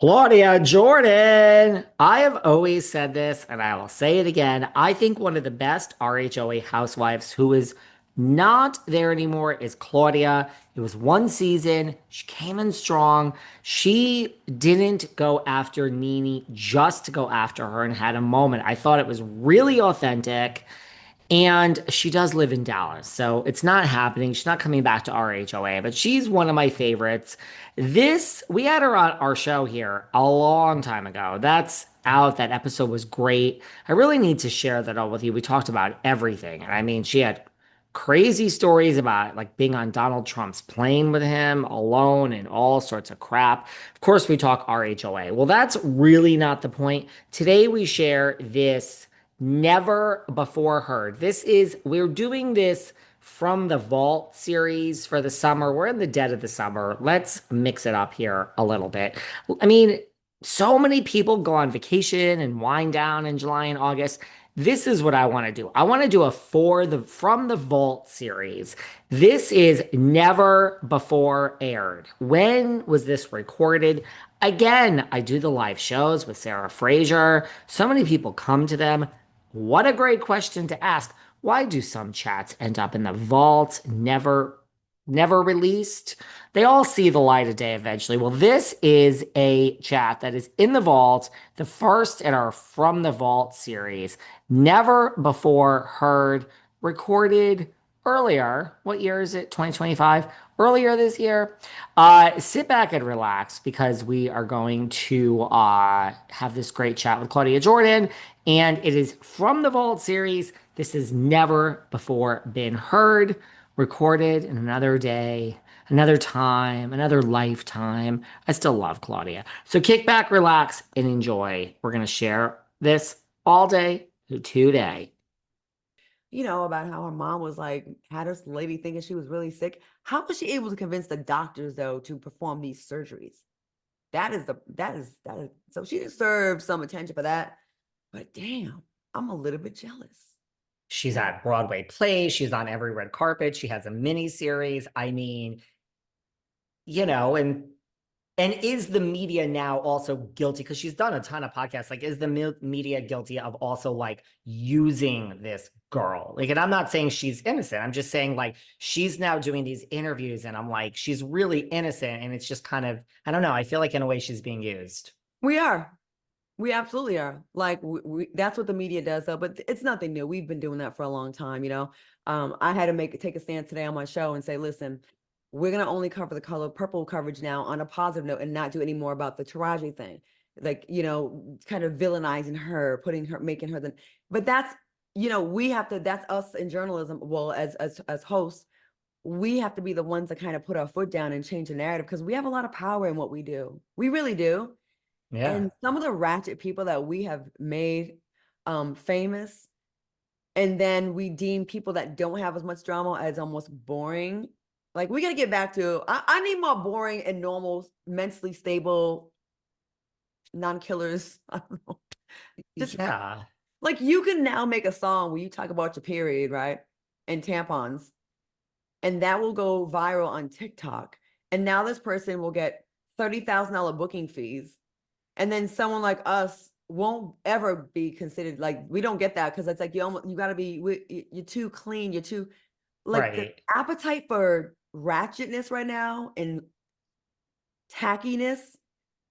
Claudia Jordan. I have always said this, and I will say it again. I think one of the best RHOA housewives who is not there anymore is Claudia. It was one season. She came in strong. She didn't go after Nene just to go after her and had a moment. I thought it was really authentic. And she does live in Dallas, so it's not happening. She's not coming back to RHOA, but she's one of my favorites. We had her on our show here a long time ago. That's out. That episode was great. I really need to share that all with you. We talked about everything. And I mean, she had crazy stories about like being on Donald Trump's plane with him alone and all sorts of crap. Of course, we talk RHOA. Well, that's really not the point. Today, we share this never before heard. We're doing this from the Vault series for the summer. We're in the dead of the summer. Let's mix it up here a little bit. I mean, so many people go on vacation and wind down in July and August. This is what I want to do. I want to do a for the from the Vault series. This is never before aired. When was this recorded? Again, I do the live shows with Sarah Fraser. So many people come to them. What a great question to ask. Why do some chats end up in the vault, never released? They all see the light of day eventually. Well, this is a chat that is in the vault, the first in our From the Vault series, never before heard, recorded earlier. What year is it? 2025? Earlier this year. Sit back and relax because we are going to have this great chat with Claudia Jordan, and it is from the Vault series. This has never before been heard, recorded in another day, another time, another lifetime. I still love Claudia. So kick back, relax, and enjoy. We're going to share this all day today. About how her mom was like, had this lady thinking she was really sick. How was she able to convince the doctors though to perform these surgeries? That is so she deserves some attention for that. But damn, I'm a little bit jealous. She's at Broadway plays. She's on every red carpet. She has a mini series. I mean, and is the media now also guilty? Because she's done a ton of podcasts. Like, is the media guilty of also like using this girl? Like, and I'm not saying she's innocent. I'm just saying like she's now doing these interviews, and I'm like, she's really innocent, and it's just kind of, I don't know. I feel like in a way she's being used. We are. We absolutely are. Like that's what the media does though, but it's nothing new. We've been doing that for a long time. I had to take a stand today on my show and say, listen, we're gonna only cover the color purple coverage now on a positive note and not do any more about the Taraji thing. Like, kind of villainizing her, making her but that's we have to, that's us in journalism. Well, as hosts, we have to be the ones that kind of put our foot down and change the narrative because we have a lot of power in what we do. We really do. Yeah. And some of the ratchet people that we have made famous, and then we deem people that don't have as much drama as almost boring. Like, we got to get back to, I need more boring and normal, mentally stable, non-killers. I don't know. Just Yeah. like, you can now make a song where you talk about your period, right? And tampons, and that will go viral on TikTok. And now this person will get $30,000 booking fees. And then someone like us won't ever be considered, like, we don't get that because it's like you got to be, you're too clean, you're too, like, the Right. appetite for ratchetness right now and tackiness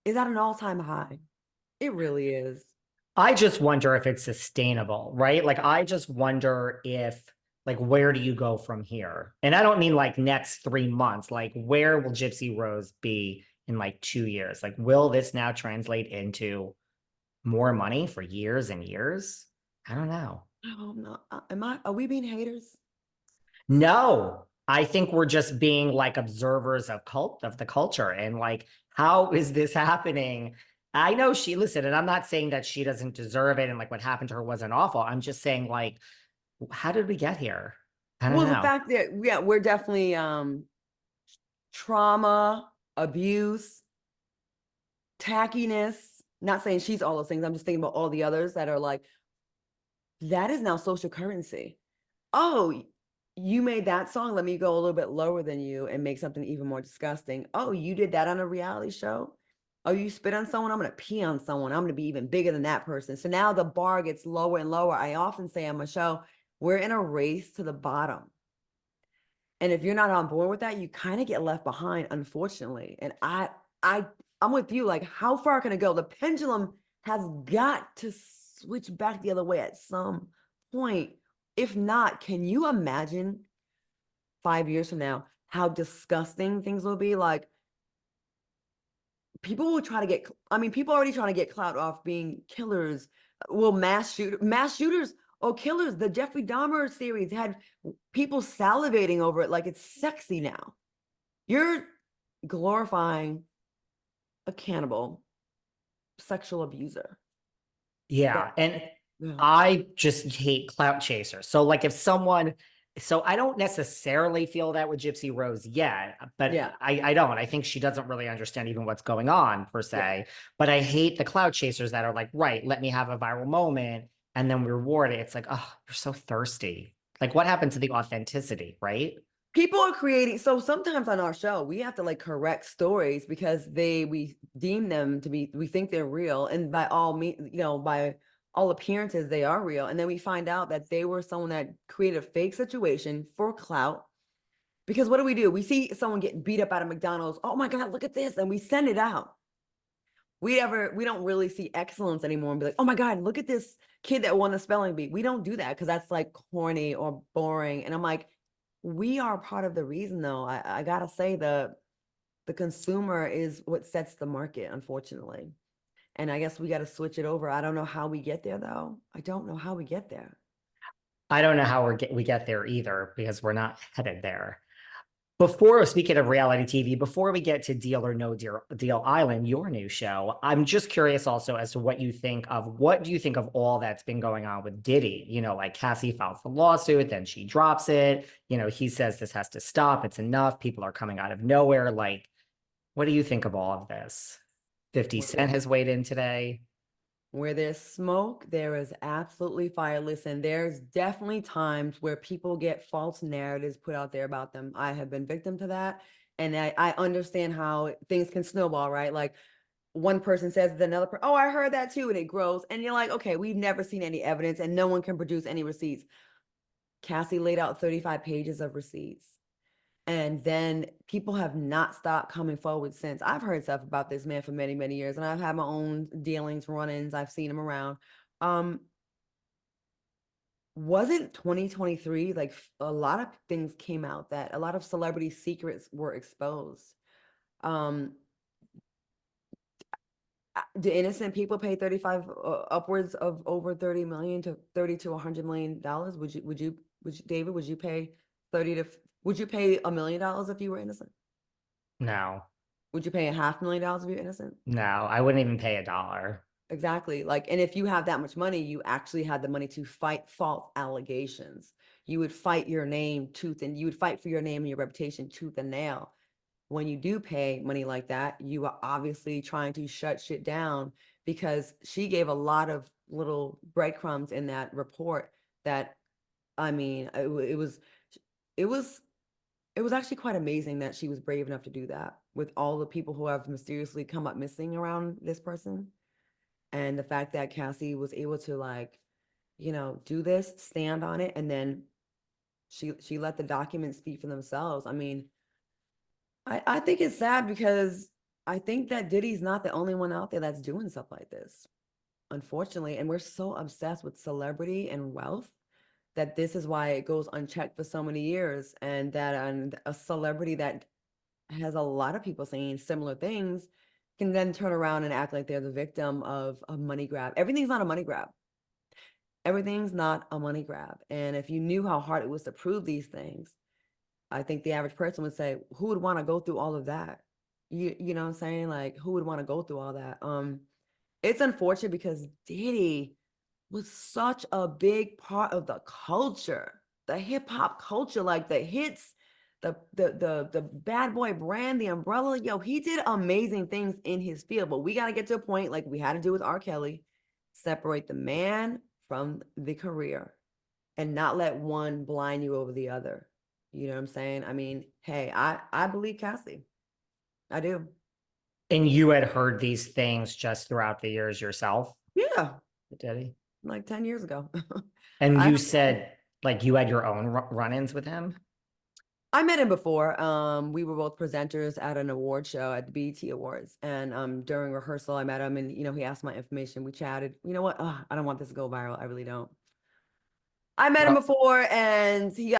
is at an all-time high. It really is. I just wonder if it's sustainable, right? Like, I just wonder if, like, where do you go from here? And I don't mean like next 3 months. Like, where will Gypsy Rose be in like 2 years? Like, will this now translate into more money for years and years? I don't know. Oh, no. Are we being haters? No, I think we're just being like observers of the culture and like, how is this happening? I know she listened, and I'm not saying that she doesn't deserve it and like what happened to her wasn't awful. I'm just saying, like, how did we get here? I don't Well, the know. fact that, yeah, we're definitely trauma, abuse, tackiness. Not saying she's all those things. I'm just thinking about all the others that are like, that is now social currency. Oh, you made that song. Let me go a little bit lower than you and make something even more disgusting. Oh, you did that on a reality show. Oh, you spit on someone, I'm going to pee on someone. I'm going to be even bigger than that person. So now the bar gets lower and lower. I often say on my show, we're in a race to the bottom. And if you're not on board with that, you kind of get left behind, unfortunately. And I'm with you. Like, how far can it go? The pendulum has got to switch back the other way at some point. If not, can you imagine 5 years from now how disgusting things will be? Like, people will try to get, I mean, people are already trying to get clout off being killers. Well, mass shooters or killers. The Jeffrey Dahmer series had people salivating over it like it's sexy now. You're glorifying a cannibal, sexual abuser. That, Yeah. And yeah, I just hate clout chasers. So, like, if someone, so I don't necessarily feel that with Gypsy Rose yet, but yeah, I don't. I think she doesn't really understand even what's going on, per yeah. se. But I hate the clout chasers that are like, right, let me have a viral moment and then we reward it. It's like, oh, you're so thirsty. Like, what happened to the authenticity, right? People are creating, so sometimes on our show we have to like correct stories because we deem them to be, we think they're real, and by all means, by all appearances they are real, and then we find out that they were someone that created a fake situation for clout. Because what do? We see someone getting beat up at a McDonald's. Oh my God, look at this, and we send it out. We don't really see excellence anymore and be like, oh my God, look at this kid that won the spelling bee. We don't do that because that's like corny or boring. And I'm like, we are part of the reason though. I gotta say the consumer is what sets the market, unfortunately. And I guess we got to switch it over. I don't know how we get there though. I don't know how we get there. I don't know how we get there either because we're not headed there. Before, speaking of reality TV, before we get to Deal or No Deal Island, your new show, I'm just curious also as to what do you think of all that's been going on with Diddy? Like Cassie files the lawsuit, then she drops it. He says this has to stop. It's enough. People are coming out of nowhere. Like, what do you think of all of this? 50 Where Cent there's has weighed in today. where there's smoke, there is absolutely fire. Listen, there's definitely times where people get false narratives put out there about them. I have been victim to that. And I understand how things can snowball, right? Like one person says to another person, oh, I heard that too. And it grows. And you're like, okay, we've never seen any evidence and no one can produce any receipts. Cassie laid out 35 pages of receipts. And then people have not stopped coming forward since. I've heard stuff about this man for many, many years, and I've had my own dealings, run-ins. I've seen him around. Um, wasn't 2023 like a lot of things came out that a lot of celebrity secrets were exposed. Um, do innocent people pay 35 upwards of over 30 million to 30 to 100 million dollars? David, would you pay 30 to would you pay $1 million if you were innocent? No, Would you pay $500,000 if you're innocent? no, I wouldn't even pay $1. Exactly. Like, and if you have that much money, you actually had the money to fight false allegations. You would fight your name tooth and you would fight for your name and your reputation tooth and nail. When you do pay money like that, you are obviously trying to shut shit down because she gave a lot of little breadcrumbs in that report that, I mean, it was, it was actually quite amazing that she was brave enough to do that with all the people who have mysteriously come up missing around this person. And the fact that Cassie was able to like, do this, stand on it, and then she let the documents speak for themselves. I mean, I think it's sad because I think that Diddy's not the only one out there that's doing stuff like this, unfortunately. And we're so obsessed with celebrity and wealth that this is why it goes unchecked for so many years. And a celebrity that has a lot of people saying similar things can then turn around and act like they're the victim of a money grab. Everything's not a money grab. Everything's not a money grab. And if you knew how hard it was to prove these things, I think the average person would say, who would want to go through all of that? You know what I'm saying? Like, who would want to go through all that? It's unfortunate because Diddy was such a big part of the culture, the hip hop culture, like the hits, the bad boy brand, the umbrella. Yo, he did amazing things in his field, but we got to get to a point like we had to do with R. Kelly, separate the man from the career and not let one blind you over the other. You know what I'm saying? I mean, hey, I believe Cassie. I do. And you had heard these things just throughout the years yourself, Yeah, Diddy? like 10 years ago. And I you said like you had your own run-ins with him? I met him before. We were both presenters at an award show at the BET Awards, and during rehearsal, I met him, and he asked my information. We chatted. You know what? Ugh, I don't want this to go viral. I really don't. I met him Well, before, and he